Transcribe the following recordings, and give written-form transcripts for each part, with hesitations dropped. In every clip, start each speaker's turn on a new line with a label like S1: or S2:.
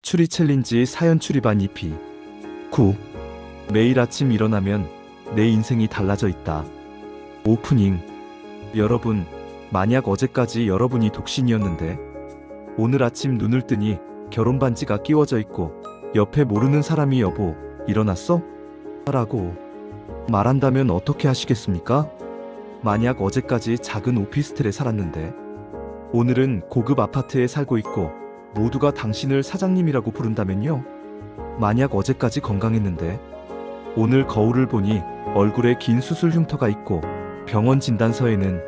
S1: 추리 챌린지 사연 추리반 2피 9. 매일 아침 일어나면 내 인생이 달라져 있다. 오프닝. 여러분, 만약 어제까지 여러분이 독신이었는데 오늘 아침 눈을 뜨니 결혼 반지가 끼워져 있고 옆에 모르는 사람이 여보, 일어났어? 라고 말한다면 어떻게 하시겠습니까? 만약 어제까지 작은 오피스텔에 살았는데 오늘은 고급 아파트에 살고 있고 모두가 당신을 사장님이라고 부른다면요? 만약 어제까지 건강했는데 오늘 거울을 보니 얼굴에 긴 수술 흉터가 있고 병원 진단서에는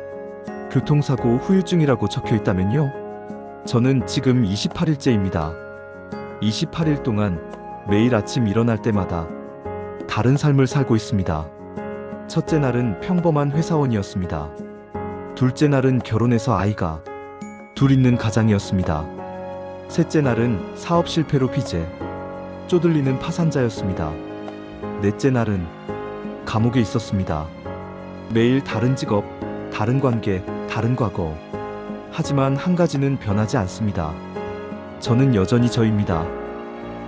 S1: 교통사고 후유증이라고 적혀 있다면요? 저는 지금 28일째입니다. 28일 동안 매일 아침 일어날 때마다 다른 삶을 살고 있습니다. 첫째 날은 평범한 회사원이었습니다. 둘째 날은 결혼해서 아이가 둘 있는 가장이었습니다. 셋째 날은 사업 실패로 빚에 쪼들리는 파산자였습니다. 넷째 날은 감옥에 있었습니다. 매일 다른 직업, 다른 관계, 다른 과거. 하지만 한 가지는 변하지 않습니다. 저는 여전히 저입니다.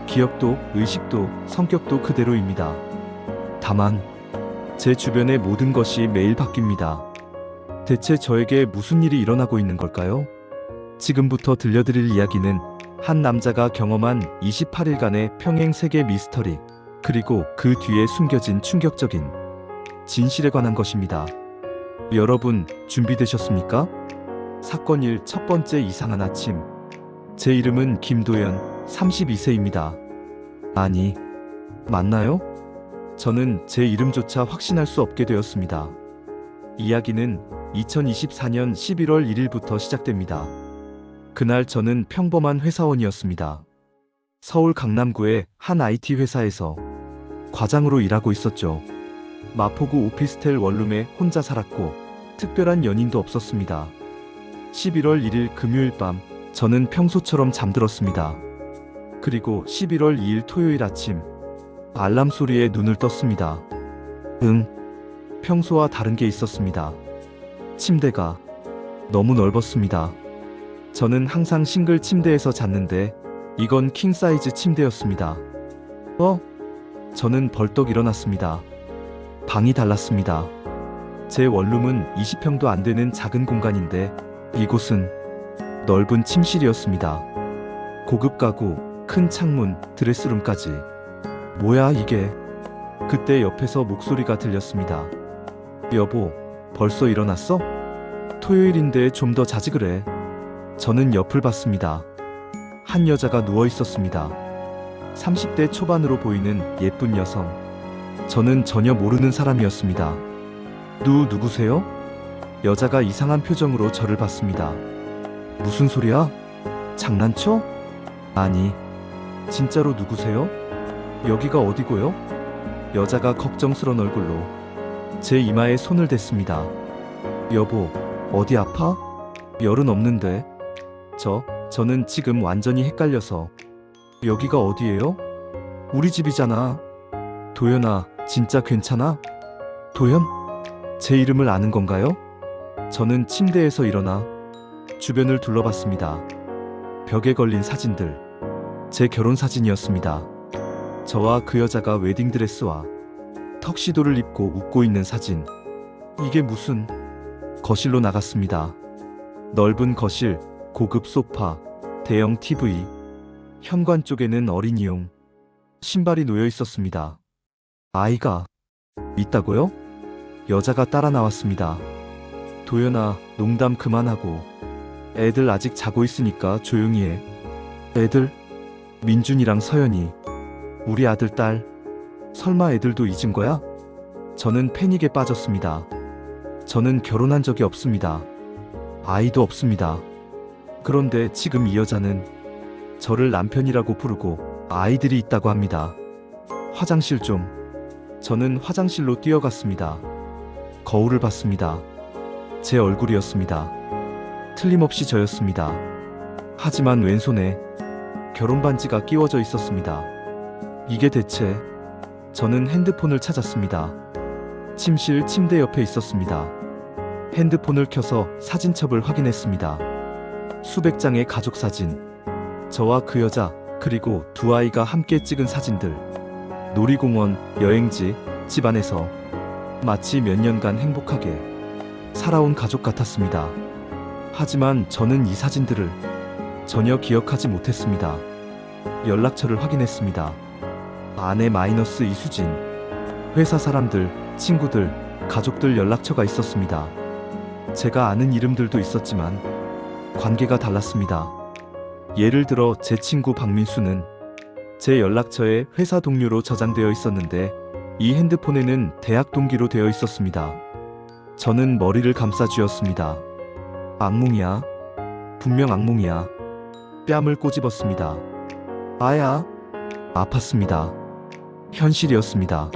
S1: 기억도, 의식도, 성격도 그대로입니다. 다만 제 주변의 모든 것이 매일 바뀝니다. 대체 저에게 무슨 일이 일어나고 있는 걸까요? 지금부터 들려드릴 이야기는 한 남자가 경험한 28일간의 평행 세계 미스터리, 그리고 그 뒤에 숨겨진 충격적인 진실에 관한 것입니다. 여러분, 준비되셨습니까? 사건 1, 첫 번째 이상한 아침. 제 이름은 김도연, 32세입니다. 아니, 맞나요? 저는 제 이름조차 확신할 수 없게 되었습니다. 이야기는 2024년 11월 1일부터 시작됩니다. 그날 저는 평범한 회사원이었습니다. 서울 강남구의 한 IT 회사에서 과장으로 일하고 있었죠. 마포구 오피스텔 원룸에 혼자 살았고 특별한 연인도 없었습니다. 11월 1일 금요일 밤 저는 평소처럼 잠들었습니다. 그리고 11월 2일 토요일 아침 알람 소리에 눈을 떴습니다. 평소와 다른 게 있었습니다. 침대가 너무 넓었습니다. 저는 항상 싱글 침대에서 잤는데 이건 킹 사이즈 침대였습니다. 저는 벌떡 일어났습니다. 방이 달랐습니다. 제 원룸은 20평도 안 되는 작은 공간인데 이곳은 넓은 침실이었습니다. 고급 가구, 큰 창문, 드레스룸까지. 뭐야 이게? 그때 옆에서 목소리가 들렸습니다. 여보, 벌써 일어났어? 토요일인데 좀 더 자지 그래. 저는 옆을 봤습니다. 한 여자가 누워 있었습니다. 30대 초반으로 보이는 예쁜 여성. 저는 전혀 모르는 사람이었습니다. 누구세요? 여자가 이상한 표정으로 저를 봤습니다. 무슨 소리야? 장난쳐? 아니, 진짜로 누구세요? 여기가 어디고요? 여자가 걱정스러운 얼굴로 제 이마에 손을 댔습니다. 여보, 어디 아파? 열은 없는데. 저는 지금 완전히 헷갈려서. 여기가 어디예요? 우리 집이잖아. 도연아, 진짜 괜찮아? 도연? 제 이름을 아는 건가요? 저는 침대에서 일어나 주변을 둘러봤습니다. 벽에 걸린 사진들. 제 결혼 사진이었습니다. 저와 그 여자가 웨딩드레스와 턱시도를 입고 웃고 있는 사진. 이게 무슨... 거실로 나갔습니다. 넓은 거실, 고급 소파, 대형 TV, 현관 쪽에는 어린이용 신발이 놓여 있었습니다. 아이가 있다고요? 여자가 따라 나왔습니다. 도연아, 농담 그만하고 애들 아직 자고 있으니까 조용히 해. 애들? 민준이랑 서연이, 우리 아들 딸. 설마 애들도 잊은 거야? 저는 패닉에 빠졌습니다. 저는 결혼한 적이 없습니다. 아이도 없습니다. 그런데 지금 이 여자는 저를 남편이라고 부르고 아이들이 있다고 합니다. 화장실 좀. 저는 화장실로 뛰어갔습니다. 거울을 봤습니다. 제 얼굴이었습니다. 틀림없이 저였습니다. 하지만 왼손에 결혼 반지가 끼워져 있었습니다. 이게 대체... 저는 핸드폰을 찾았습니다. 침실 침대 옆에 있었습니다. 핸드폰을 켜서 사진첩을 확인했습니다. 수백 장의 가족 사진. 저와 그 여자, 그리고 두 아이가 함께 찍은 사진들. 놀이공원, 여행지, 집안에서 마치 몇 년간 행복하게 살아온 가족 같았습니다. 하지만 저는 이 사진들을 전혀 기억하지 못했습니다. 연락처를 확인했습니다. 아내 마이너스 이수진. 회사 사람들, 친구들, 가족들 연락처가 있었습니다. 제가 아는 이름들도 있었지만 관계가 달랐습니다. 예를 들어 제 친구 박민수는 제 연락처에 회사 동료로 저장되어 있었는데 이 핸드폰에는 대학 동기로 되어 있었습니다. 저는 머리를 감싸 쥐었습니다. 악몽이야. 분명 악몽이야. 뺨을 꼬집었습니다. 아야. 아팠습니다. 현실이었습니다.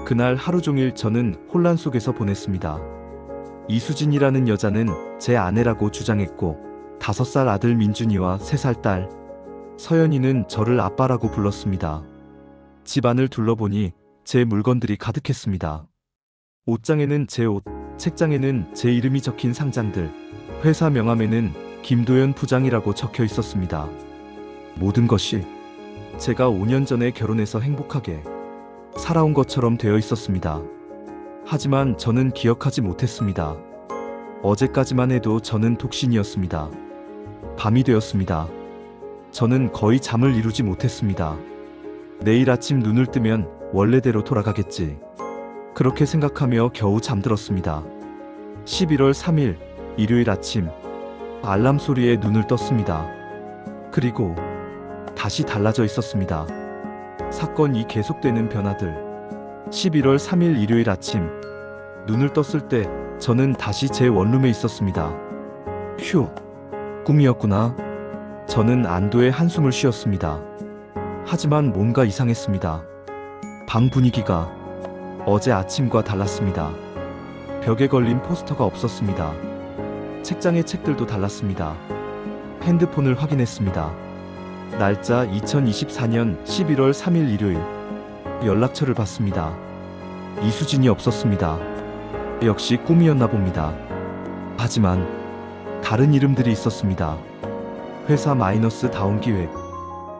S1: 그날 하루 종일 저는 혼란 속에서 보냈습니다. 이수진이라는 여자는 제 아내라고 주장했고 5살 아들 민준이와 3살 딸 서연이는 저를 아빠라고 불렀습니다. 집안을 둘러보니 제 물건들이 가득했습니다. 옷장에는 제 옷, 책장에는 제 이름이 적힌 상장들, 회사 명함에는 김도연 부장이라고 적혀 있었습니다. 모든 것이 제가 5년 전에 결혼해서 행복하게 살아온 것처럼 되어 있었습니다. 하지만 저는 기억하지 못했습니다. 어제까지만 해도 저는 독신이었습니다. 밤이 되었습니다. 저는 거의 잠을 이루지 못했습니다. 내일 아침 눈을 뜨면 원래대로 돌아가겠지. 그렇게 생각하며 겨우 잠들었습니다. 11월 3일 일요일 아침 알람 소리에 눈을 떴습니다. 그리고 다시 달라져 있었습니다. 사건이 계속되는 변화들. 11월 3일 일요일 아침 눈을 떴을 때 저는 다시 제 원룸에 있었습니다. 휴, 꿈이었구나. 저는 안도의 한숨을 쉬었습니다. 하지만 뭔가 이상했습니다. 방 분위기가 어제 아침과 달랐습니다. 벽에 걸린 포스터가 없었습니다. 책장의 책들도 달랐습니다. 핸드폰을 확인했습니다. 날짜 2024년 11월 3일 일요일. 연락처를 봤습니다. 이수진이 없었습니다. 역시 꿈이었나 봅니다. 하지만 다른 이름들이 있었습니다. 회사 마이너스 다운기획.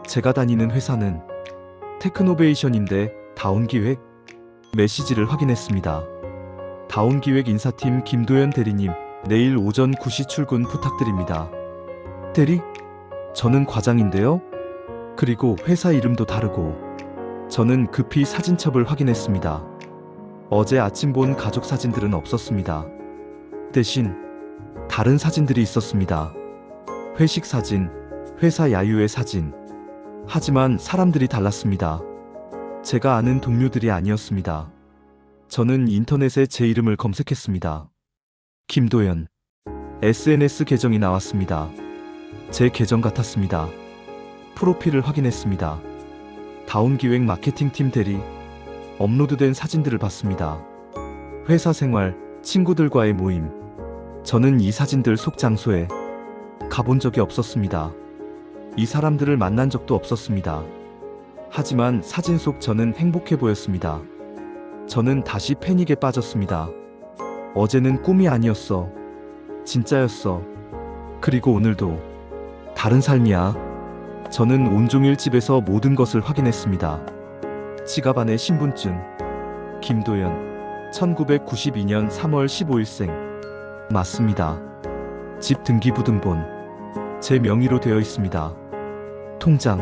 S1: 제가 다니는 회사는 테크노베이션인데 다운기획? 메시지를 확인했습니다. 다운기획 인사팀 김도연 대리님, 내일 오전 9시 출근 부탁드립니다. 대리? 저는 과장인데요? 그리고 회사 이름도 다르고. 저는 급히 사진첩을 확인했습니다. 어제 아침 본 가족 사진들은 없었습니다. 대신 다른 사진들이 있었습니다. 회식 사진, 회사 야유회 사진. 하지만 사람들이 달랐습니다. 제가 아는 동료들이 아니었습니다. 저는 인터넷에 제 이름을 검색했습니다. 김도연. SNS 계정이 나왔습니다. 제 계정 같았습니다. 프로필을 확인했습니다. 다운기획 마케팅팀 대리. 업로드된 사진들을 봤습니다. 회사 생활, 친구들과의 모임. 저는 이 사진들 속 장소에 가본 적이 없었습니다. 이 사람들을 만난 적도 없었습니다. 하지만 사진 속 저는 행복해 보였습니다. 저는 다시 패닉에 빠졌습니다. 어제는 꿈이 아니었어. 진짜였어. 그리고 오늘도 다른 삶이야. 저는 온종일 집에서 모든 것을 확인했습니다. 지갑 안에 신분증. 김도연. 1992년 3월 15일생. 맞습니다. 집 등기부등본. 제 명의로 되어 있습니다. 통장.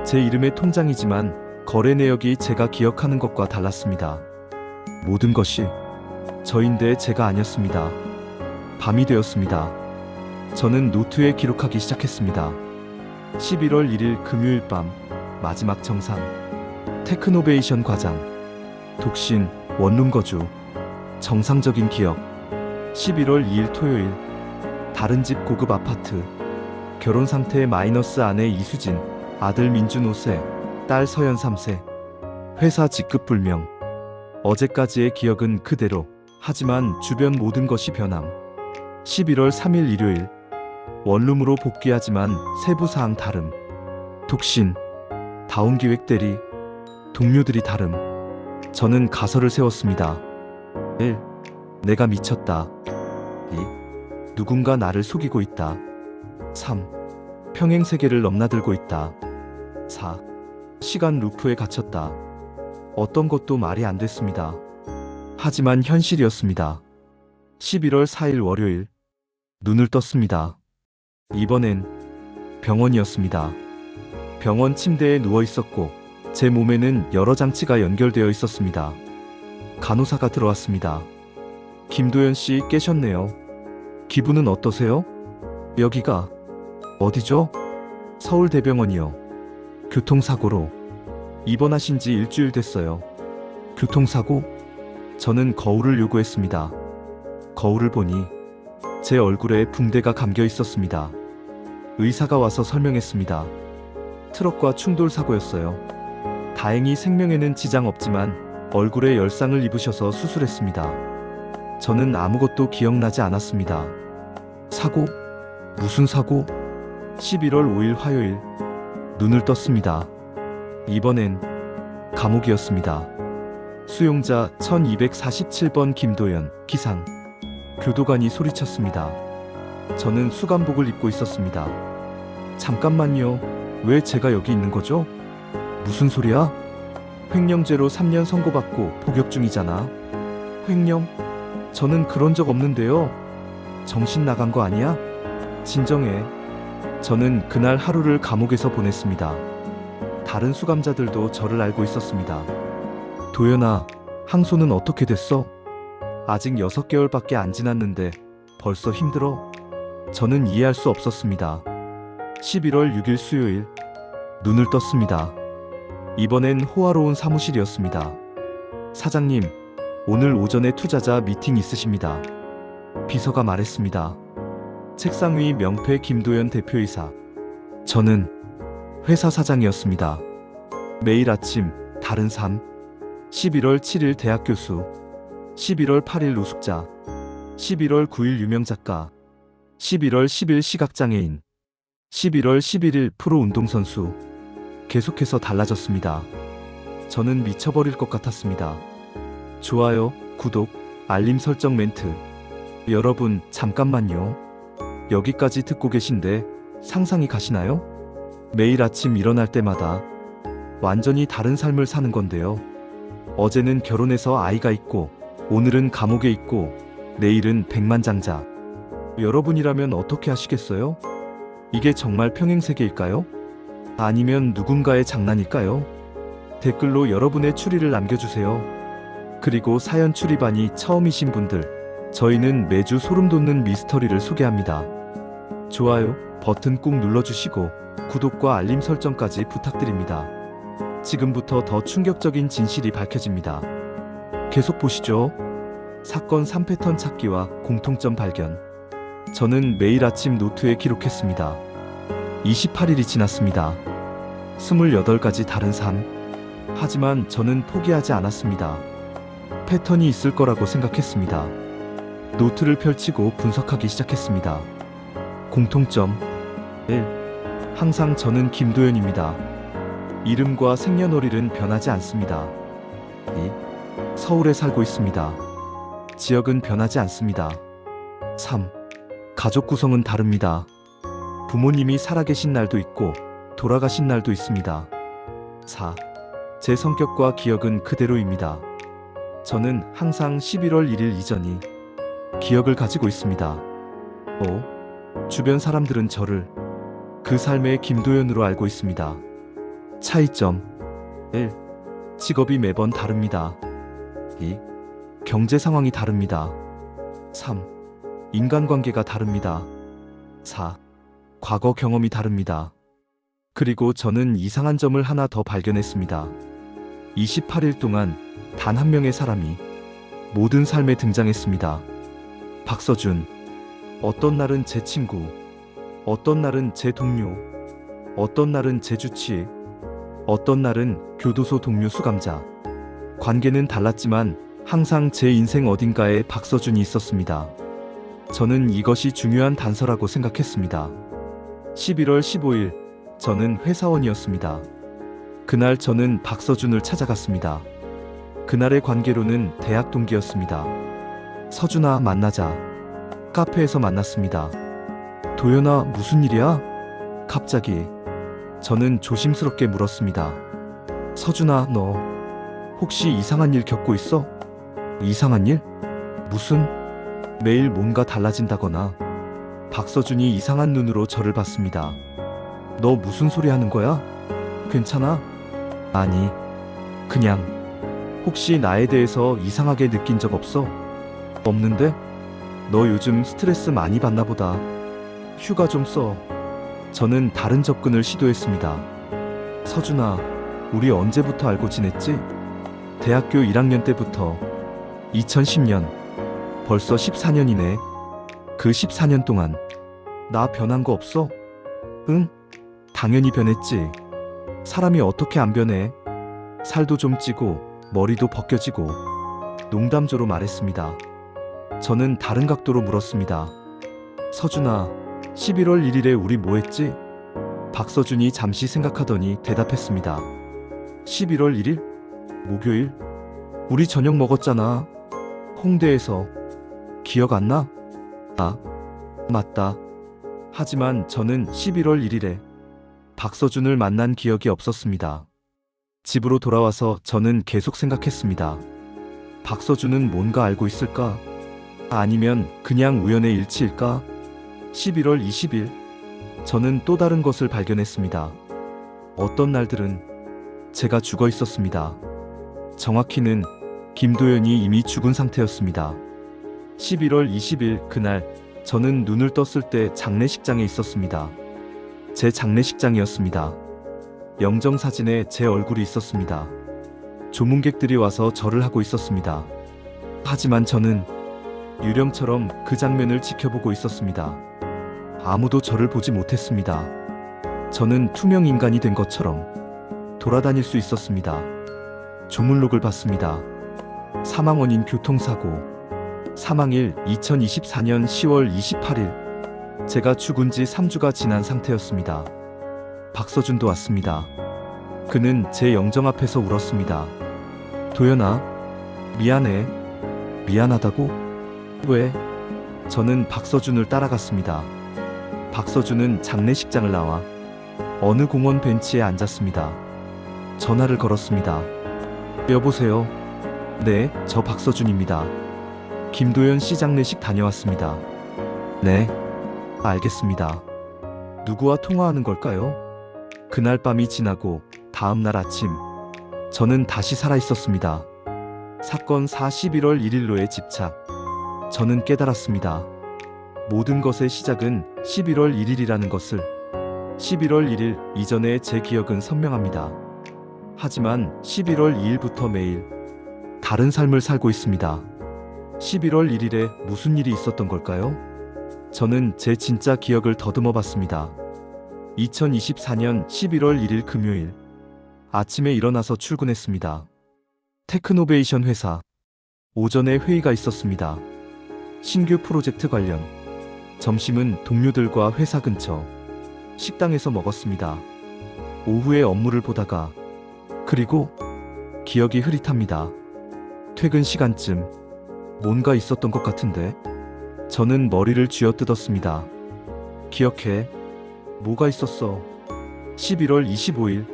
S1: 제 이름의 통장이지만 거래 내역이 제가 기억하는 것과 달랐습니다. 모든 것이 저인데 제가 아니었습니다. 밤이 되었습니다. 저는 노트에 기록하기 시작했습니다. 11월 1일 금요일 밤 마지막 정상. 테크노베이션 과장. 독신, 원룸 거주. 정상적인 기억. 11월 2일 토요일. 다른 집 고급 아파트. 결혼 상태 마이너스 아내 이수진, 아들 민준 5세, 딸 서연 3세. 회사 직급 불명. 어제까지의 기억은 그대로. 하지만 주변 모든 것이 변함. 11월 3일 일요일. 원룸으로 복귀하지만 세부사항 다름. 독신. 다운기획 대리. 동료들이 다름. 저는 가설을 세웠습니다. 1. 내가 미쳤다. 2. 누군가 나를 속이고 있다. 3. 평행 세계를 넘나들고 있다. 4. 시간 루프에 갇혔다. 어떤 것도 말이 안 됐습니다. 하지만 현실이었습니다. 11월 4일 월요일. 눈을 떴습니다. 이번엔 병원이었습니다. 병원 침대에 누워 있었고 제 몸에는 여러 장치가 연결되어 있었습니다. 간호사가 들어왔습니다. 김도연 씨 깨셨네요. 기분은 어떠세요? 여기가 어디죠? 서울대병원이요. 교통사고로 입원하신 지 일주일 됐어요. 교통사고? 저는 거울을 요구했습니다. 거울을 보니 제 얼굴에 붕대가 감겨 있었습니다. 의사가 와서 설명했습니다. 트럭과 충돌 사고였어요. 다행히 생명에는 지장 없지만 얼굴에 열상을 입으셔서 수술했습니다. 저는 아무것도 기억나지 않았습니다. 사고? 무슨 사고? 11월 5일 화요일. 눈을 떴습니다. 이번엔 감옥이었습니다. 수용자 1247번 김도연, 기상. 교도관이 소리쳤습니다. 저는 수감복을 입고 있었습니다. 잠깐만요. 왜 제가 여기 있는 거죠? 무슨 소리야? 횡령죄로 3년 선고받고 복역 중이잖아. 횡령? 저는 그런 적 없는데요. 정신 나간 거 아니야? 진정해. 저는 그날 하루를 감옥에서 보냈습니다. 다른 수감자들도 저를 알고 있었습니다. 도연아, 항소는 어떻게 됐어? 아직 6개월밖에 안 지났는데 벌써 힘들어? 저는 이해할 수 없었습니다. 11월 6일 수요일. 눈을 떴습니다. 이번엔 호화로운 사무실이었습니다. 사장님, 오늘 오전에 투자자 미팅 있으십니다. 비서가 말했습니다. 책상 위 명패 김도연 대표이사. 저는 회사 사장이었습니다. 매일 아침 다른 삶. 11월 7일 대학 교수. 11월 8일 노숙자. 11월 9일 유명 작가. 11월 10일 시각장애인. 11월 11일 프로 운동선수. 계속해서 달라졌습니다. 저는 미쳐버릴 것 같았습니다. 좋아요, 구독, 알림 설정 멘트. 여러분, 잠깐만요. 여기까지 듣고 계신데 상상이 가시나요? 매일 아침 일어날 때마다 완전히 다른 삶을 사는 건데요. 어제는 결혼해서 아이가 있고, 오늘은 감옥에 있고, 내일은 백만장자. 여러분이라면 어떻게 하시겠어요? 이게 정말 평행세계일까요? 아니면 누군가의 장난일까요? 댓글로 여러분의 추리를 남겨주세요. 그리고 사연 추리반이 처음이신 분들, 저희는 매주 소름돋는 미스터리를 소개합니다. 좋아요 버튼 꾹 눌러주시고 구독과 알림 설정까지 부탁드립니다. 지금부터 더 충격적인 진실이 밝혀집니다. 계속 보시죠. 사건 3패턴 찾기와 공통점 발견. 저는 매일 아침 노트에 기록했습니다. 28일이 지났습니다. 28가지 다른 삶. 하지만 저는 포기하지 않았습니다. 패턴이 있을 거라고 생각했습니다. 노트를 펼치고 분석하기 시작했습니다. 공통점 1. 항상 저는 김도연입니다. 이름과 생년월일은 변하지 않습니다. 2. 서울에 살고 있습니다. 지역은 변하지 않습니다. 3. 가족 구성은 다릅니다. 부모님이 살아계신 날도 있고 돌아가신 날도 있습니다. 4. 제 성격과 기억은 그대로입니다. 저는 항상 11월 1일 이전이 기억을 가지고 있습니다. 5. 주변 사람들은 저를 그 삶의 김도연으로 알고 있습니다. 차이점 1. 직업이 매번 다릅니다. 2. 경제 상황이 다릅니다. 3. 인간관계가 다릅니다. 4. 과거 경험이 다릅니다. 그리고 저는 이상한 점을 하나 더 발견했습니다. 28일 동안 단 한 명의 사람이 모든 삶에 등장했습니다. 박서준. 어떤 날은 제 친구, 어떤 날은 제 동료, 어떤 날은 제 주치의, 어떤 날은 교도소 동료 수감자. 관계는 달랐지만 항상 제 인생 어딘가에 박서준이 있었습니다. 저는 이것이 중요한 단서라고 생각했습니다. 11월 15일, 저는 회사원이었습니다. 그날 저는 박서준을 찾아갔습니다. 그날의 관계로는 대학 동기였습니다. 서준아, 만나자. 카페에서 만났습니다. 도연아, 무슨 일이야? 갑자기. 저는 조심스럽게 물었습니다. 서준아, 너 혹시 이상한 일 겪고 있어? 이상한 일? 무슨? 매일 뭔가 달라진다거나. 박서준이 이상한 눈으로 저를 봤습니다. 너 무슨 소리 하는 거야? 괜찮아? 아니, 그냥 혹시 나에 대해서 이상하게 느낀 적 없어? 없는데? 너 요즘 스트레스 많이 받나 보다. 휴가 좀 써. 저는 다른 접근을 시도했습니다. 서준아, 우리 언제부터 알고 지냈지? 대학교 1학년 때부터. 2010년. 벌써 14년이네. 그 14년 동안 나 변한 거 없어? 응? 당연히 변했지. 사람이 어떻게 안 변해? 살도 좀 찌고 머리도 벗겨지고. 농담조로 말했습니다. 저는 다른 각도로 물었습니다. 서준아, 11월 1일에 우리 뭐 했지? 박서준이 잠시 생각하더니 대답했습니다. 11월 1일? 목요일? 우리 저녁 먹었잖아. 홍대에서. 기억 안 나? 아, 맞다. 하지만 저는 11월 1일에 박서준을 만난 기억이 없었습니다. 집으로 돌아와서 저는 계속 생각했습니다. 박서준은 뭔가 알고 있을까? 아니면 그냥 우연의 일치일까? 11월 20일, 저는 또 다른 것을 발견했습니다. 어떤 날들은 제가 죽어 있었습니다. 정확히는 김도연이 이미 죽은 상태였습니다. 11월 20일 그날, 저는 눈을 떴을 때 장례식장에 있었습니다. 제 장례식장이었습니다. 영정사진에 제 얼굴이 있었습니다. 조문객들이 와서 절을 하고 있었습니다. 하지만 저는 유령처럼 그 장면을 지켜보고 있었습니다. 아무도 저를 보지 못했습니다. 저는 투명 인간이 된 것처럼 돌아다닐 수 있었습니다. 조문록을 봤습니다. 사망 원인 교통사고. 사망일 2024년 10월 28일. 제가 죽은 지 3주가 지난 상태였습니다. 박서준도 왔습니다. 그는 제 영정 앞에서 울었습니다. 도연아, 미안해. 미안하다고? 왜? 저는 박서준을 따라갔습니다. 박서준은 장례식장을 나와 어느 공원 벤치에 앉았습니다. 전화를 걸었습니다. 여보세요? 네, 저 박서준입니다. 김도연 씨 장례식 다녀왔습니다. 네, 알겠습니다. 누구와 통화하는 걸까요? 그날 밤이 지나고 다음 날 아침, 저는 다시 살아있었습니다. 사건 11월 1일로의 집착. 저는 깨달았습니다. 모든 것의 시작은 11월 1일이라는 것을. 11월 1일 이전의 제 기억은 선명합니다. 하지만 11월 2일부터 매일 다른 삶을 살고 있습니다. 11월 1일에 무슨 일이 있었던 걸까요? 저는 제 진짜 기억을 더듬어 봤습니다. 2024년 11월 1일 금요일. 아침에 일어나서 출근했습니다. 테크노베이션 회사. 오전에 회의가 있었습니다. 신규 프로젝트 관련. 점심은 동료들과 회사 근처 식당에서 먹었습니다. 오후에 업무를 보다가, 그리고 기억이 흐릿합니다. 퇴근 시간쯤 뭔가 있었던 것 같은데. 저는 머리를 쥐어뜯었습니다. 기억해. 뭐가 있었어? 11월 25일.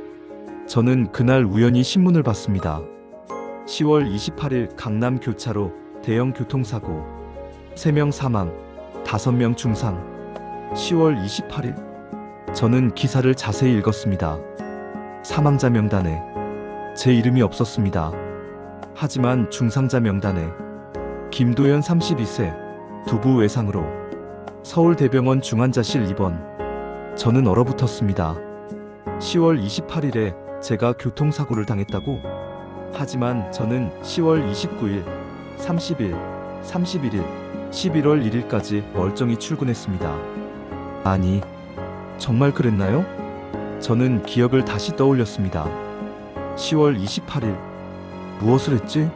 S1: 저는 그날 우연히 신문을 봤습니다. 10월 28일 강남 교차로 대형 교통사고. 3명 사망, 5명 중상. 10월 28일. 저는 기사를 자세히 읽었습니다. 사망자 명단에 제 이름이 없었습니다. 하지만 중상자 명단에 김도연 32세, 두부 외상으로 서울대병원 중환자실 입원. 저는 얼어붙었습니다. 10월 28일에 제가 교통사고를 당했다고? 하지만 저는 10월 29일, 30일, 31일, 11월 1일까지 멀쩡히 출근했습니다. 아니, 정말 그랬나요? 저는 기억을 다시 떠올렸습니다. 10월 28일. 무엇을 했지?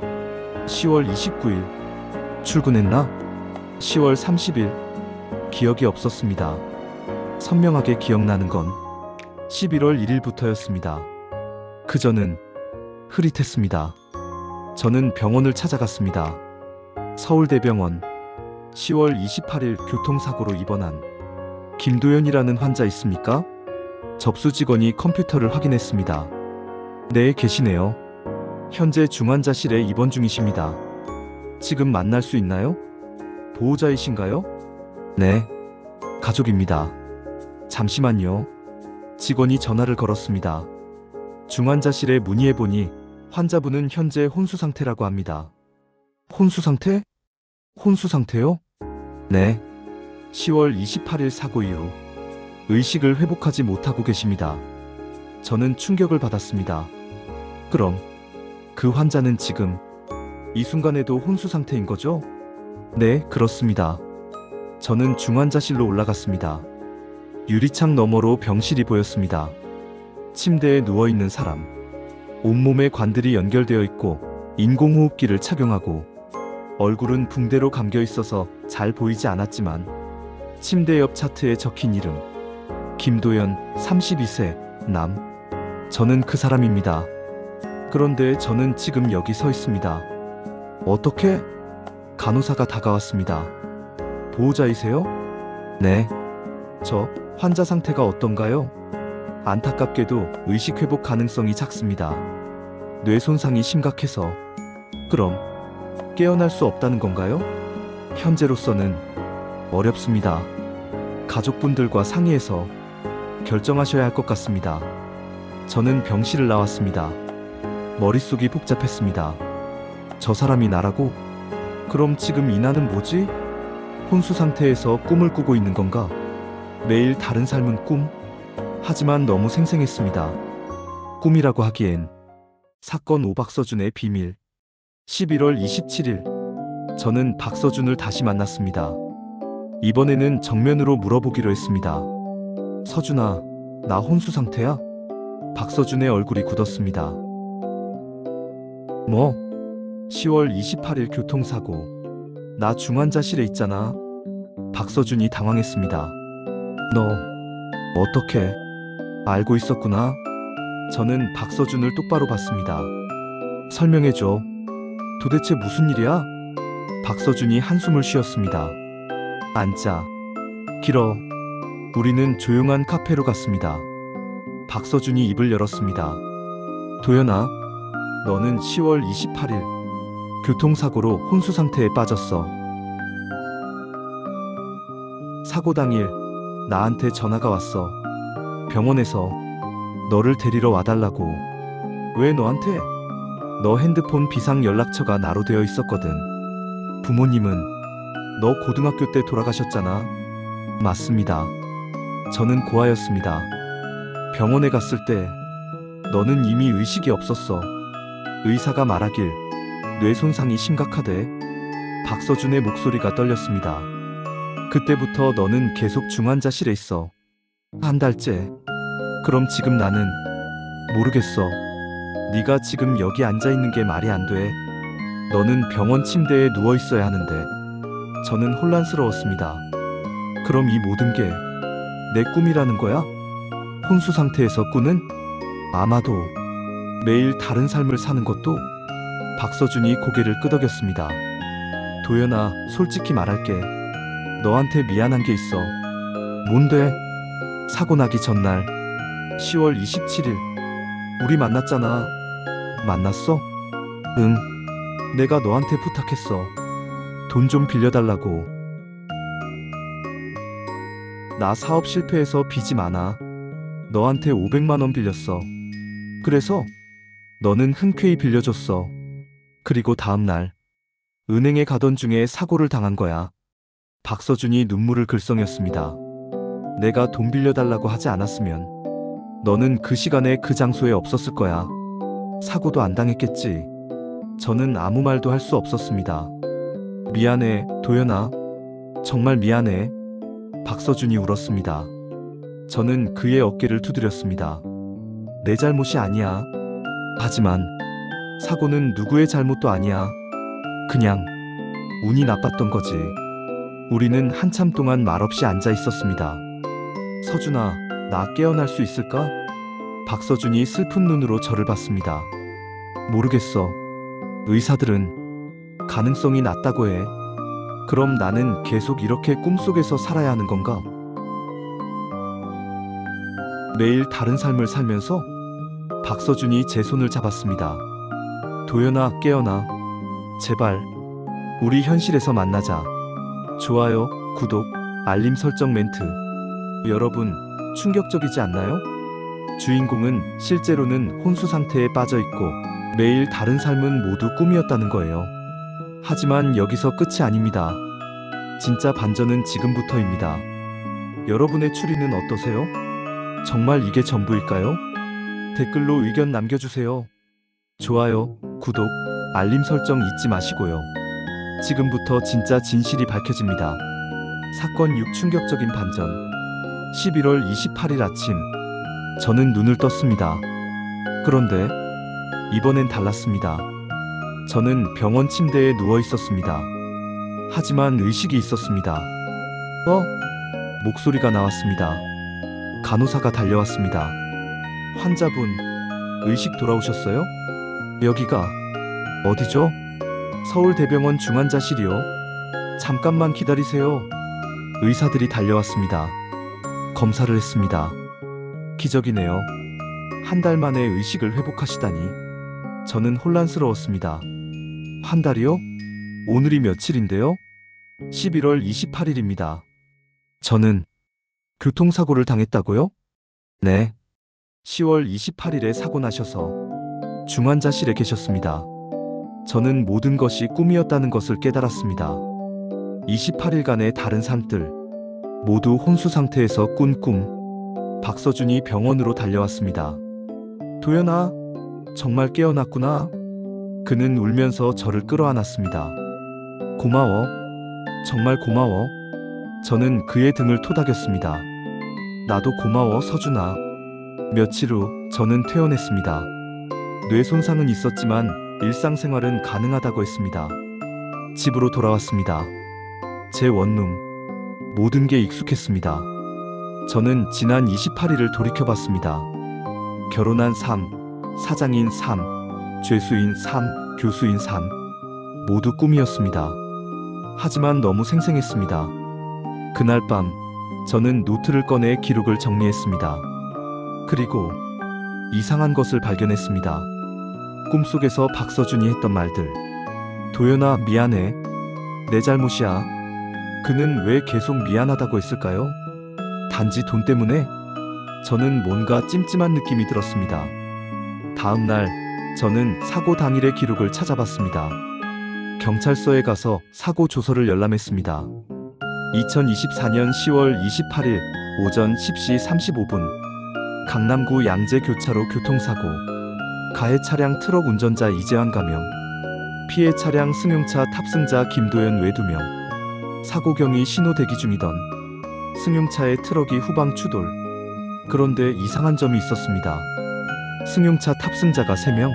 S1: 10월 29일. 출근했나? 10월 30일. 기억이 없었습니다. 선명하게 기억나는 건 11월 1일부터였습니다. 그저는 흐릿했습니다. 저는 병원을 찾아갔습니다. 서울대병원. 10월 28일 교통사고로 입원한 김도연이라는 환자 있습니까? 접수 직원이 컴퓨터를 확인했습니다. 네, 계시네요. 현재 중환자실에 입원 중이십니다. 지금 만날 수 있나요? 보호자이신가요? 네, 가족입니다. 잠시만요. 직원이 전화를 걸었습니다. 중환자실에 문의해보니 환자분은 현재 혼수 상태라고 합니다. 혼수 상태? 혼수 상태요? 네. 10월 28일 사고 이후 의식을 회복하지 못하고 계십니다. 저는 충격을 받았습니다. 그럼 그 환자는 지금 이 순간에도 혼수 상태인 거죠? 네, 그렇습니다. 저는 중환자실로 올라갔습니다. 유리창 너머로 병실이 보였습니다. 침대에 누워있는 사람. 온몸에 관들이 연결되어 있고 인공호흡기를 착용하고 얼굴은 붕대로 감겨 있어서 잘 보이지 않았지만 침대 옆 차트에 적힌 이름 김도연 32세 남. 저는 그 사람입니다. 그런데 저는 지금 여기 서 있습니다. 어떻게? 간호사가 다가왔습니다. 보호자이세요? 네. 저 환자 상태가 어떤가요? 안타깝게도 의식 회복 가능성이 작습니다. 뇌 손상이 심각해서. 그럼 깨어날 수 없다는 건가요? 현재로서는 어렵습니다. 가족분들과 상의해서 결정하셔야 할 것 같습니다. 저는 병실을 나왔습니다. 머릿속이 복잡했습니다. 저 사람이 나라고? 그럼 지금 이 나는 뭐지? 혼수 상태에서 꿈을 꾸고 있는 건가? 매일 다른 삶은 꿈? 하지만 너무 생생했습니다. 꿈이라고 하기엔. 사건 오박서준의 비밀. 11월 27일. 저는 박서준을 다시 만났습니다. 이번에는 정면으로 물어보기로 했습니다. 서준아, 나 혼수 상태야? 박서준의 얼굴이 굳었습니다. 뭐? 10월 28일 교통사고. 나 중환자실에 있잖아. 박서준이 당황했습니다. 너 어떻게 알고 있었구나? 저는 박서준을 똑바로 봤습니다. 설명해줘. 도대체 무슨 일이야? 박서준이 한숨을 쉬었습니다. 앉자. 길어. 우리는 조용한 카페로 갔습니다. 박서준이 입을 열었습니다. 도연아, 너는 10월 28일 교통사고로 혼수 상태에 빠졌어. 사고 당일 나한테 전화가 왔어. 병원에서 너를 데리러 와달라고. 왜 너한테? 너 핸드폰 비상 연락처가 나로 되어 있었거든. 부모님은 너 고등학교 때 돌아가셨잖아. 맞습니다. 저는 고아였습니다. 병원에 갔을 때 너는 이미 의식이 없었어. 의사가 말하길 뇌 손상이 심각하대. 박서준의 목소리가 떨렸습니다. 그때부터 너는 계속 중환자실에 있어. 한 달째. 그럼 지금 나는 모르겠어. 네가 지금 여기 앉아 있는 게 말이 안 돼. 너는 병원 침대에 누워 있어야 하는데. 저는 혼란스러웠습니다. 그럼 이 모든 게 내 꿈이라는 거야? 혼수 상태에서 꾸는? 아마도 매일 다른 삶을 사는 것도? 박서준이 고개를 끄덕였습니다. 도연아, 솔직히 말할게. 너한테 미안한 게 있어. 뭔데? 사고 나기 전날 10월 27일 우리 만났잖아. 만났어? 응. 내가 너한테 부탁했어. 돈 좀 빌려달라고. 나 사업 실패해서 빚이 많아. 너한테 500만 원 빌렸어. 그래서 너는 흔쾌히 빌려줬어. 그리고 다음날 은행에 가던 중에 사고를 당한 거야. 박서준이 눈물을 글썽였습니다. 내가 돈 빌려달라고 하지 않았으면 너는 그 시간에 그 장소에 없었을 거야. 사고도 안 당했겠지. 저는 아무 말도 할 수 없었습니다. 미안해, 도연아. 정말 미안해. 박서준이 울었습니다. 저는 그의 어깨를 두드렸습니다. 내 잘못이 아니야. 하지만 사고는 누구의 잘못도 아니야. 그냥 운이 나빴던 거지. 우리는 한참 동안 말없이 앉아 있었습니다. 서준아, 나 깨어날 수 있을까? 박서준이 슬픈 눈으로 저를 봤습니다. 모르겠어. 의사들은 가능성이 낮다고 해. 그럼 나는 계속 이렇게 꿈속에서 살아야 하는 건가? 매일 다른 삶을 살면서 박서준이 제 손을 잡았습니다. 도연아, 깨어나. 제발. 우리 현실에서 만나자. 좋아요, 구독, 알림 설정 멘트. 여러분, 충격적이지 않나요? 주인공은 실제로는 혼수 상태에 빠져 있고 매일 다른 삶은 모두 꿈이었다는 거예요. 하지만 여기서 끝이 아닙니다. 진짜 반전은 지금부터입니다. 여러분의 추리는 어떠세요? 정말 이게 전부일까요? 댓글로 의견 남겨주세요. 좋아요, 구독, 알림 설정 잊지 마시고요. 지금부터 진짜 진실이 밝혀집니다. 사건 6 충격적인 반전. 11월 28일 아침, 저는 눈을 떴습니다. 그런데 이번엔 달랐습니다. 저는 병원 침대에 누워 있었습니다. 하지만 의식이 있었습니다. 목소리가 나왔습니다. 간호사가 달려왔습니다. 환자분, 의식 돌아오셨어요? 여기가 어디죠? 서울대병원 중환자실이요. 잠깐만 기다리세요. 의사들이 달려왔습니다. 검사를 했습니다. 기적이네요. 한 달 만에 의식을 회복하시다니. 저는 혼란스러웠습니다. 한 달이요? 오늘이 며칠인데요? 11월 28일입니다. 저는 교통사고를 당했다고요? 네. 10월 28일에 사고 나셔서 중환자실에 계셨습니다. 저는 모든 것이 꿈이었다는 것을 깨달았습니다. 28일간의 다른 삶들, 모두 혼수 상태에서 꾼 꿈. 박서준이 병원으로 달려왔습니다. 도연아, 정말 깨어났구나. 그는 울면서 저를 끌어안았습니다. 고마워. 정말 고마워. 저는 그의 등을 토닥였습니다. 나도 고마워, 서준아. 며칠 후 저는 퇴원했습니다. 뇌 손상은 있었지만 일상생활은 가능하다고 했습니다. 집으로 돌아왔습니다. 제 원룸. 모든 게 익숙했습니다. 저는 지난 28일을 돌이켜봤습니다. 결혼한 삶, 사장인 삶, 죄수인 삶, 교수인 삶. 모두 꿈이었습니다. 하지만 너무 생생했습니다. 그날 밤, 저는 노트를 꺼내 기록을 정리했습니다. 그리고 이상한 것을 발견했습니다. 꿈속에서 박서준이 했던 말들. 도연아, 미안해. 내 잘못이야. 그는 왜 계속 미안하다고 했을까요? 단지 돈 때문에? 저는 뭔가 찜찜한 느낌이 들었습니다. 다음 날, 저는 사고 당일의 기록을 찾아봤습니다. 경찰서에 가서 사고 조서를 열람했습니다. 2024년 10월 28일 오전 10시 35분 강남구 양재 교차로 교통사고. 가해 차량 트럭 운전자 이재환 가명. 피해 차량 승용차 탑승자 김도연 외 2명. 사고 경위 신호 대기 중이던 승용차의 트럭이 후방 추돌. 그런데 이상한 점이 있었습니다. 승용차 탑승자가 3명?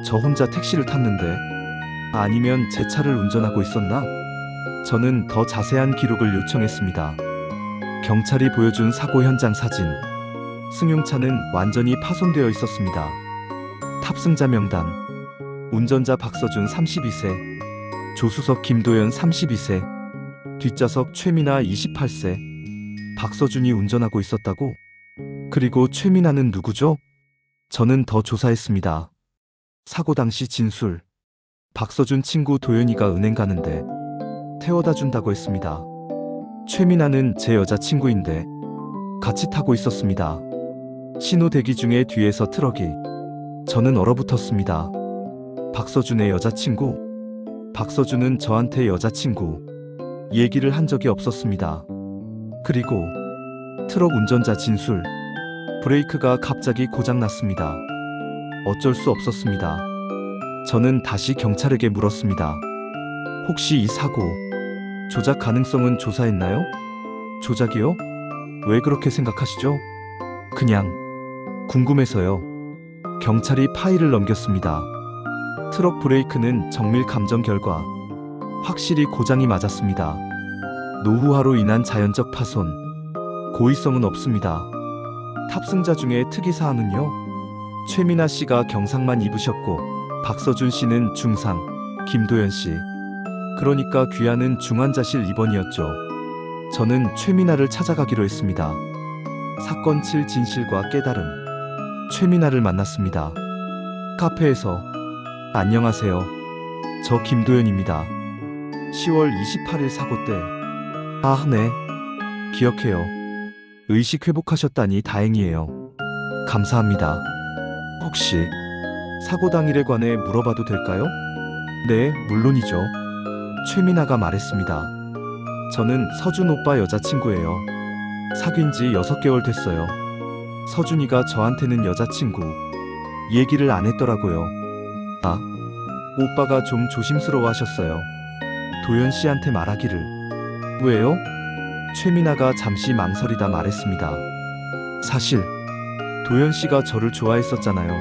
S1: 저 혼자 택시를 탔는데? 아니면 제 차를 운전하고 있었나? 저는 더 자세한 기록을 요청했습니다. 경찰이 보여준 사고 현장 사진. 승용차는 완전히 파손되어 있었습니다. 탑승자 명단. 운전자 박서준 32세, 조수석 김도연 32세, 뒷좌석 최민아 28세. 박서준이 운전하고 있었다고? 그리고 최민아는 누구죠? 저는 더 조사했습니다. 사고 당시 진술. 박서준 친구 도연이가 은행 가는데 태워다 준다고 했습니다. 최민아는 제 여자친구인데 같이 타고 있었습니다. 신호 대기 중에 뒤에서 트럭이. 저는 얼어붙었습니다. 박서준의 여자친구? 박서준은 저한테 여자친구 얘기를 한 적이 없었습니다. 그리고 트럭 운전자 진술. 브레이크가 갑자기 고장났습니다. 어쩔 수 없었습니다. 저는 다시 경찰에게 물었습니다. 혹시 이 사고 조작 가능성은 조사했나요? 조작이요? 왜 그렇게 생각하시죠? 그냥 궁금해서요. 경찰이 파일을 넘겼습니다. 트럭 브레이크는 정밀 감정 결과 확실히 고장이 맞았습니다. 노후화로 인한 자연적 파손. 고의성은 없습니다. 탑승자 중에 특이사항은요. 최민아 씨가 경상만 입으셨고 박서준 씨는 중상, 김도연 씨. 그러니까 귀하는 중환자실 입원이었죠. 저는 최민아를 찾아가기로 했습니다. 사건 7 진실과 깨달음. 최미나를 만났습니다. 카페에서. 안녕하세요. 저 김도연입니다. 10월 28일 사고 때. 아, 네. 기억해요. 의식 회복하셨다니 다행이에요. 감사합니다. 혹시 사고 당일에 관해 물어봐도 될까요? 네, 물론이죠. 최미나가 말했습니다. 저는 서준 오빠 여자친구예요. 사귄 지 6개월 됐어요. 서준이가 저한테는 여자친구 얘기를 안 했더라고요. 아, 오빠가 좀 조심스러워 하셨어요. 도연 씨한테 말하기를. 왜요? 최미나가 잠시 망설이다 말했습니다. 사실 도연 씨가 저를 좋아했었잖아요.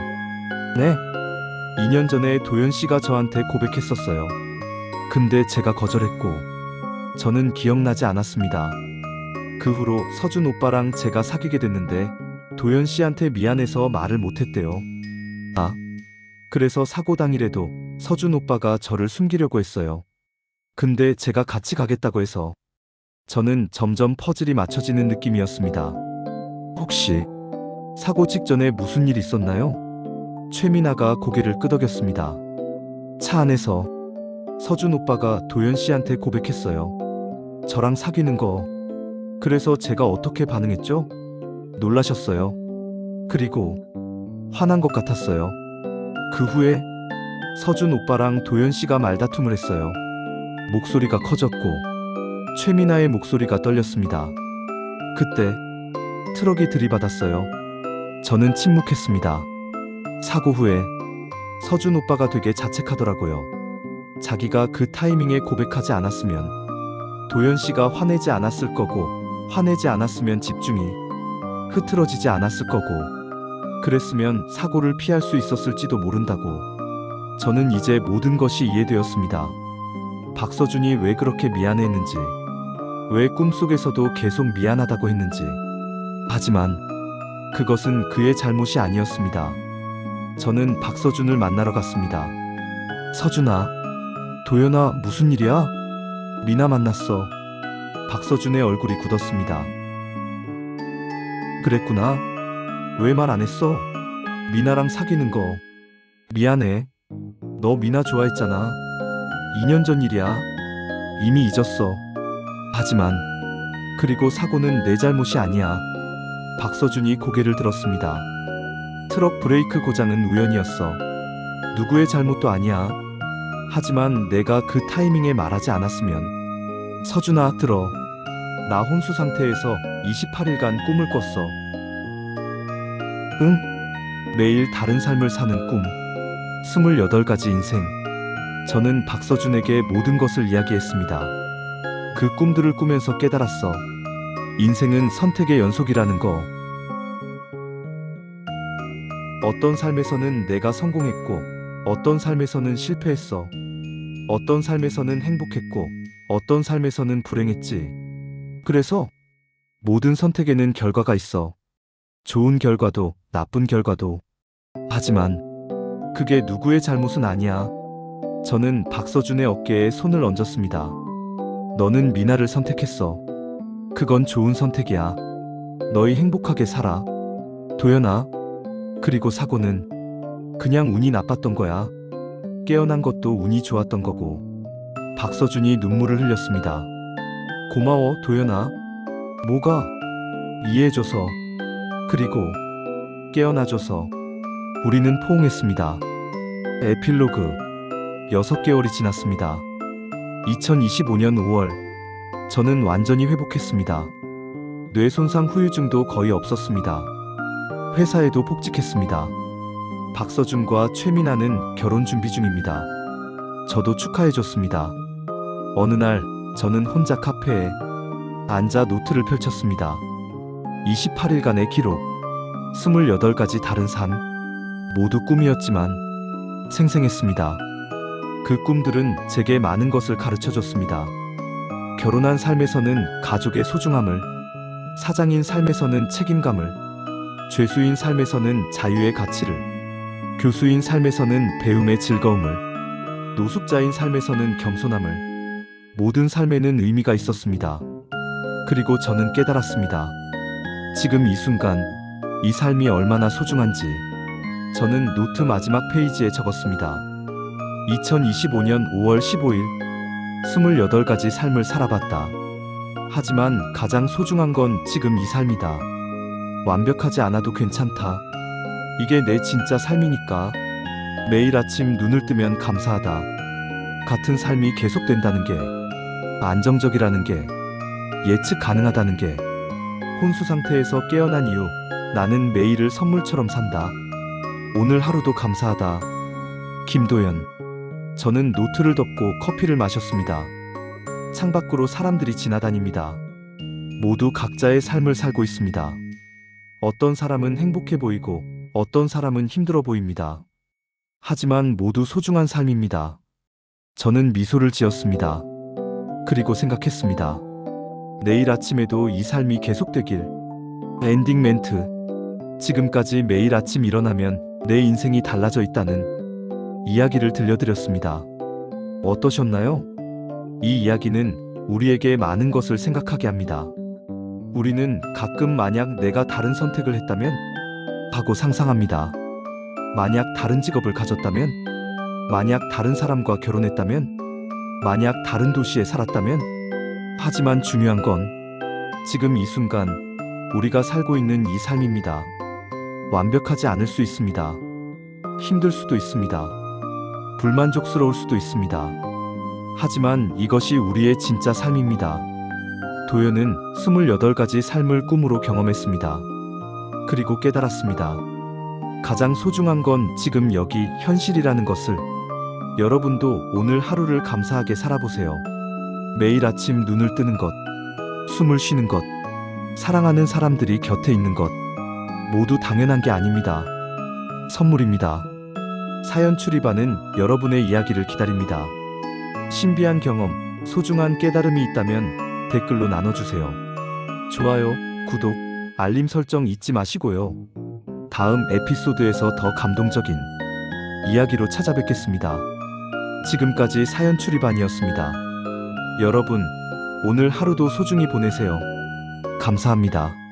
S1: 네. 2년 전에 도연 씨가 저한테 고백했었어요. 근데 제가 거절했고 저는 기억나지 않았습니다. 그 후로 서준 오빠랑 제가 사귀게 됐는데 도연 씨한테 미안해서 말을 못했대요. 아, 그래서 사고 당일에도 서준 오빠가 저를 숨기려고 했어요. 근데 제가 같이 가겠다고 해서 저는 점점 퍼즐이 맞춰지는 느낌이었습니다. 혹시 사고 직전에 무슨 일 있었나요? 최미나가 고개를 끄덕였습니다. 차 안에서 서준 오빠가 도연 씨한테 고백했어요. 저랑 사귀는 거. 그래서 제가 어떻게 반응했죠? 놀라셨어요. 그리고 화난 것 같았어요. 그 후에 서준 오빠랑 도연 씨가 말다툼을 했어요. 목소리가 커졌고 최미나의 목소리가 떨렸습니다. 그때 트럭이 들이받았어요. 저는 침묵했습니다. 사고 후에 서준 오빠가 되게 자책하더라고요. 자기가 그 타이밍에 고백하지 않았으면 도연 씨가 화내지 않았을 거고, 화내지 않았으면 집중이 흐트러지지 않았을 거고, 그랬으면 사고를 피할 수 있었을지도 모른다고. 저는 이제 모든 것이 이해되었습니다. 박서준이 왜 그렇게 미안해했는지, 왜 꿈속에서도 계속 미안하다고 했는지. 하지만 그것은 그의 잘못이 아니었습니다. 저는 박서준을 만나러 갔습니다. 서준아, 도연아, 무슨 일이야? 미나 만났어. 박서준의 얼굴이 굳었습니다. 그랬구나. 왜 말 안 했어? 미나랑 사귀는 거. 미안해. 너 미나 좋아했잖아. 2년 전 일이야. 이미 잊었어. 하지만 그리고 사고는 내 잘못이 아니야. 박서준이 고개를 들었습니다. 트럭 브레이크 고장은 우연이었어. 누구의 잘못도 아니야. 하지만 내가 그 타이밍에 말하지 않았으면. 서준아, 들어. 나 혼수 상태에서 28일간 꿈을 꿨어. 응? 매일 다른 삶을 사는 꿈. 28가지 인생. 저는 박서준에게 모든 것을 이야기했습니다. 그 꿈들을 꾸면서 깨달았어. 인생은 선택의 연속이라는 거. 어떤 삶에서는 내가 성공했고, 어떤 삶에서는 실패했어. 어떤 삶에서는 행복했고, 어떤 삶에서는 불행했지. 그래서 모든 선택에는 결과가 있어. 좋은 결과도, 나쁜 결과도. 하지만 그게 누구의 잘못은 아니야. 저는 박서준의 어깨에 손을 얹었습니다. 너는 미나를 선택했어. 그건 좋은 선택이야. 너희 행복하게 살아. 도연아. 그리고 사고는 그냥 운이 나빴던 거야. 깨어난 것도 운이 좋았던 거고. 박서준이 눈물을 흘렸습니다. 고마워, 도연아. 뭐가? 이해해줘서. 그리고 깨어나줘서. 우리는 포옹했습니다. 에필로그. 6개월이 지났습니다. 2025년 5월. 저는 완전히 회복했습니다. 뇌 손상 후유증도 거의 없었습니다. 회사에도 복직했습니다. 박서준과 최미나는 결혼 준비 중입니다. 저도 축하해줬습니다. 어느 날 저는 혼자 카페에 앉아 노트를 펼쳤습니다. 28일간의 기록. 28가지 다른 삶. 모두 꿈이었지만 생생했습니다. 그 꿈들은 제게 많은 것을 가르쳐줬습니다. 결혼한 삶에서는 가족의 소중함을, 사장인 삶에서는 책임감을, 죄수인 삶에서는 자유의 가치를, 교수인 삶에서는 배움의 즐거움을, 노숙자인 삶에서는 겸손함을. 모든 삶에는 의미가 있었습니다. 그리고 저는 깨달았습니다. 지금 이 순간, 이 삶이 얼마나 소중한지 저는 노트 마지막 페이지에 적었습니다. 2025년 5월 15일 28가지 삶을 살아봤다. 하지만 가장 소중한 건 지금 이 삶이다. 완벽하지 않아도 괜찮다. 이게 내 진짜 삶이니까. 매일 아침 눈을 뜨면 감사하다. 같은 삶이 계속된다는 게, 안정적이라는 게, 예측 가능하다는 게, 혼수 상태에서 깨어난 이후 나는 매일을 선물처럼 산다. 오늘 하루도 감사하다. 김도연. 저는 노트를 덮고 커피를 마셨습니다. 창밖으로 사람들이 지나다닙니다. 모두 각자의 삶을 살고 있습니다. 어떤 사람은 행복해 보이고 어떤 사람은 힘들어 보입니다. 하지만 모두 소중한 삶입니다. 저는 미소를 지었습니다. 그리고 생각했습니다. 내일 아침에도 이 삶이 계속되길. 엔딩 멘트. 지금까지 매일 아침 일어나면 내 인생이 달라져 있다는 이야기를 들려드렸습니다. 어떠셨나요? 이 이야기는 우리에게 많은 것을 생각하게 합니다. 우리는 가끔 만약 내가 다른 선택을 했다면 하고 상상합니다. 만약 다른 직업을 가졌다면, 만약 다른 사람과 결혼했다면, 만약 다른 도시에 살았다면. 하지만 중요한 건 지금 이 순간 우리가 살고 있는 이 삶입니다. 완벽하지 않을 수 있습니다. 힘들 수도 있습니다. 불만족스러울 수도 있습니다. 하지만 이것이 우리의 진짜 삶입니다. 도연은 28가지 삶을 꿈으로 경험했습니다. 그리고 깨달았습니다. 가장 소중한 건 지금 여기 현실이라는 것을. 여러분도 오늘 하루를 감사하게 살아보세요. 매일 아침 눈을 뜨는 것, 숨을 쉬는 것, 사랑하는 사람들이 곁에 있는 것, 모두 당연한 게 아닙니다. 선물입니다. 사연 출입하는 여러분의 이야기를 기다립니다. 신비한 경험, 소중한 깨달음이 있다면 댓글로 나눠주세요. 좋아요, 구독, 알림 설정 잊지 마시고요. 다음 에피소드에서 더 감동적인 이야기로 찾아뵙겠습니다. 지금까지 사연 출입반이었습니다. 여러분, 오늘 하루도 소중히 보내세요. 감사합니다.